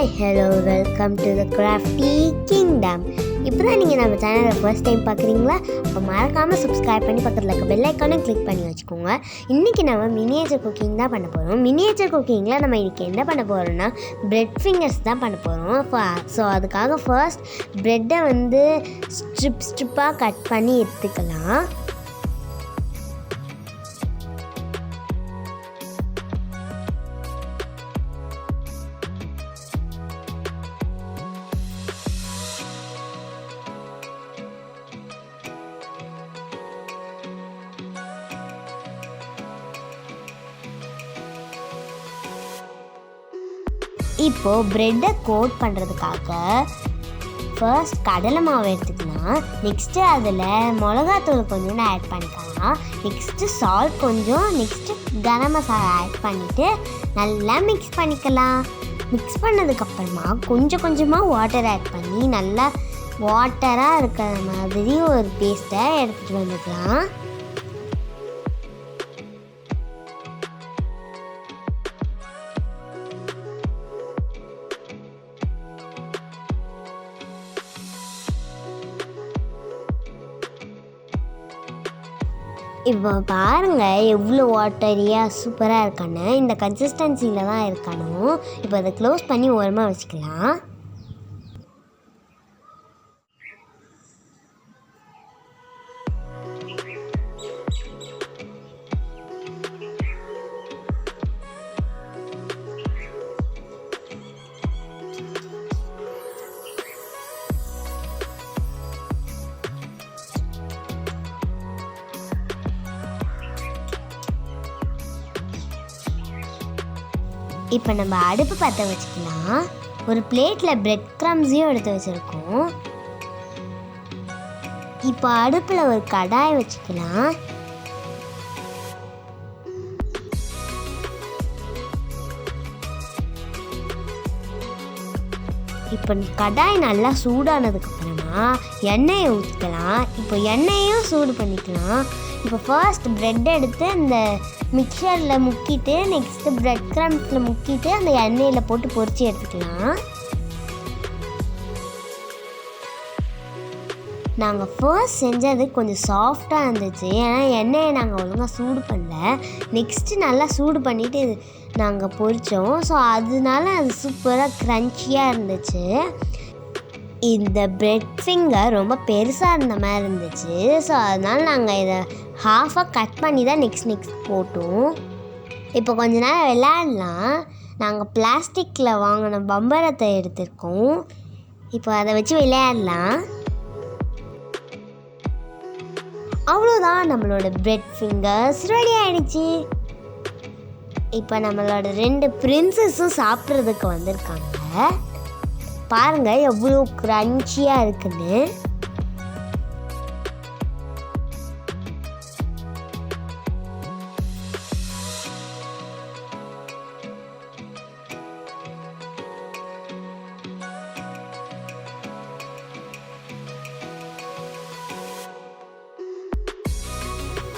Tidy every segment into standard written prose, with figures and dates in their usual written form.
Hi, hello, welcome to the crafty kingdom. இப்போ தான் நீங்கள் நம்ம சேனலை ஃபர்ஸ்ட் டைம் பார்க்குறீங்களா? அப்போ மறக்காமல் சப்ஸ்கிரைப் பண்ணி பக்கத்தில் இருக்க பெல் ஐக்கானை கிளிக் பண்ணி வச்சுக்கோங்க. இன்றைக்கி நம்ம மினியேச்சர் குக்கிங் தான் பண்ண போகிறோம். மினியேச்சர் குக்கிங்கில் நம்ம இன்றைக்கி என்ன பண்ண போகிறோம்னா பிரெட் ஃபிங்கர்ஸ் தான் பண்ண போகிறோம். ஸோ அதுக்காக ஃபர்ஸ்ட் ப்ரெட்டை ஸ்ட்ரிப்பாக கட் பண்ணி எடுத்துக்கலாம். இப்போது ப்ரெட்டை கோட் பண்ணுறதுக்காக ஃபர்ஸ்ட் கடலை மாவு எடுத்துக்கலாம். நெக்ஸ்ட்டு அதில் மிளகாத்தூள் கொஞ்சம் ஆட் பண்ணிக்கலாம். நெக்ஸ்ட்டு சால்ட் கொஞ்சம், நெக்ஸ்ட்டு கரம் மசாலா ஆட் பண்ணிவிட்டு நல்லா மிக்ஸ் பண்ணிக்கலாம். மிக்ஸ் பண்ணதுக்கப்புறமா கொஞ்சம் கொஞ்சமாக வாட்டர் ஆட் பண்ணி நல்லா வாட்டராக இருக்கிற மாதிரி ஒரு பேஸ்ட்டை எடுத்துகிட்டு வந்துக்கலாம். இப்போ பாருங்கள் எவ்வளோ வாட்டரியாக சூப்பராக இருக்கான்னு. இந்த கன்சிஸ்டன்சியில் தான் இருக்கணும். இப்போ அதை க்ளோஸ் பண்ணி ஓரமாக வச்சுக்கலாம். இப்போ நம்ம அடுப்பு பற்ற வச்சுக்கலாம். ஒரு பிளேட்டில் பிரெட் க்ரம்ஸையும் எடுத்து வச்சுருக்கோம். இப்போ அடுப்பில் ஒரு கடாய் வச்சுக்கலாம். இப்போ கடாய் நல்லா சூடானதுக்கப்புறமா எண்ணெயை ஊற்றிக்கலாம். இப்போ எண்ணெயும் சூடு பண்ணிக்கலாம். இப்போ ஃபர்ஸ்ட் ப்ரெட் எடுத்து அந்த மிக்சரில் முக்கிட்டு நெக்ஸ்ட்டு ப்ரெட் க்ரம்ஸில் முக்கிட்டு அந்த எண்ணெயில் போட்டு பொரித்து எடுத்துக்கலாம். நாங்கள் ஃபர்ஸ்ட் செஞ்சது கொஞ்சம் சாஃப்டாக இருந்துச்சு. ஏன்னா எண்ணெயை நாங்கள் ஒழுங்காக சூடு பண்ணல. நெக்ஸ்ட்டு நல்லா சூடு பண்ணிவிட்டு நாங்கள் பொரித்தோம். ஸோ அதனால அது சூப்பராக க்ரன்ச்சியாக இருந்துச்சு. இந்த பிரெட் ஃபிங்கர் ரொம்ப பெருசாக இருந்த மாதிரி இருந்துச்சு. ஸோ அதனால் நாங்கள் இதை ஹாஃபாக கட் பண்ணி தான் நெக்ஸ்ட் போட்டோம். இப்போ கொஞ்ச நேரம் விளையாடலாம். நாங்கள் பிளாஸ்டிக்கில் வாங்கின பம்பரத்தை எடுத்திருக்கோம். இப்போ அதை வச்சு விளையாடலாம். அவ்வளோதான், நம்மளோட பிரெட் ஃபிங்கர்ஸ் ரெடி ஆகிடுச்சு. இப்போ நம்மளோட 2 பிரின்சஸும் சாப்பிட்றதுக்கு வந்திருக்காங்க. பாருங்கள் எவ்வளோ க்ரன்ச்சியாக இருக்குன்னு.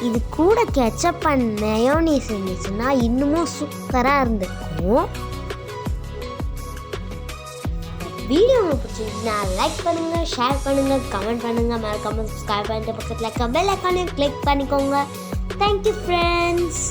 இது கூட கெச்சப் அண்ட் மயோனீஸ் இருந்துச்சுன்னா இன்னமும் சூப்பராக இருந்திருக்கும். வீடியோ உங்களுக்கு பிடிச்சிருந்துச்சுன்னா லைக் பண்ணுங்கள், ஷேர் பண்ணுங்கள், கமெண்ட் பண்ணுங்கள், மறக்காமல் சப்ஸ்கிரைப் பண்ணிட்டு பக்கத்தில் இருக்க பெல் ஐக்கானையும் கிளிக் பண்ணிக்கோங்க. Thank you friends.